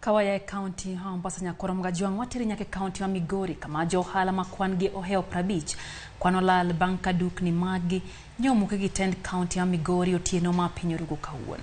Kawaya kaunti Mombasa nyakoro mgajuang watiri nyake kaunti wa Migori kama jo ohala makwangi oheo prabich kwanolal banka dukni magi nyomuke gitend kaunti wa Migori otieno ma pinyorugo kawuono.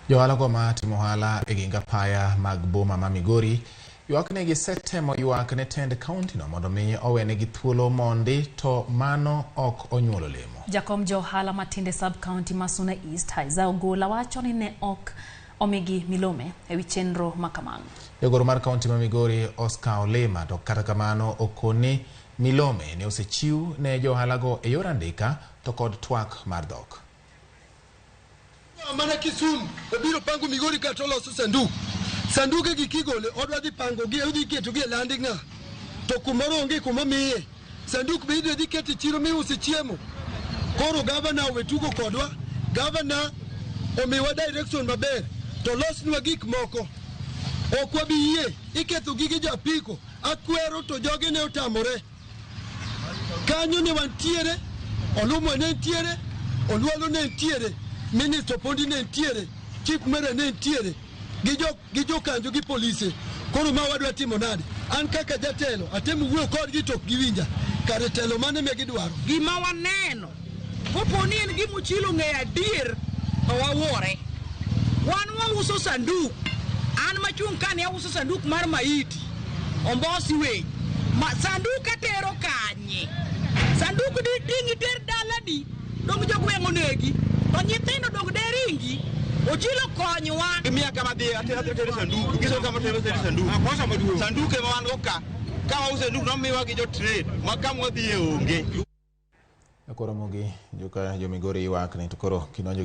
Jo ohala go matimo ohala e ginga paya mag boma ma Migori ywak ne gisetemo ywak ne tend kaunti no mondo mi owene gi thuolo mondi to mano ok onyuolo lemo. Jakom jo ohala matinde sub county Masuna East Haiza Ogola wacho ni ne ok omigi milome e wichenro makamano. Jagoro mar kaunti ma Migori Oscar Olema to kata kamano okoni milome ne osechiw ne jo ohala go e yor andika to kod twak mar dhok. Mana Kisumu obiro pango Migori ka to loso sanduke gi kigole odwa dhi pango gi odhi keto gi landing na to kumoro onge kuma miye sanduk be idhi keto chiro mi usi chiemo. Koro governor wetugo kodwa, governor omiwa direction maber to losnwa gik moko okwa bi yie iketho gige japiko akwero to joge ne otamore kanyo ne wantiere olumo ne ntiere oluolo ne ntiere minister pondi ne ntiere chief mere ne ntiere gijo kanjo gi polise. Koro ma wadwa timo nade an kaka jatelo atemo wuoyo kodgi to giwinja kare telo mane me gidwaro gima waneno koponi en gi muchilo ng'e adier to wawuore wan wauso sanduk an machung' kane auso sanduk mar maiti ombosi we sanduk atero kanye sanduk di tingi ter daladi dong jogweng' onegi to nyithindo dong deringi ochilo konywa miaka madhi atero sanduk giso kama tero sanduk akosa maduong' sanduke ma wan go ka wauso sanduk nomiwa gi jo trade makamwa dhi e onge. Ramogi joka jo Migori ywak ni to koro kinonjo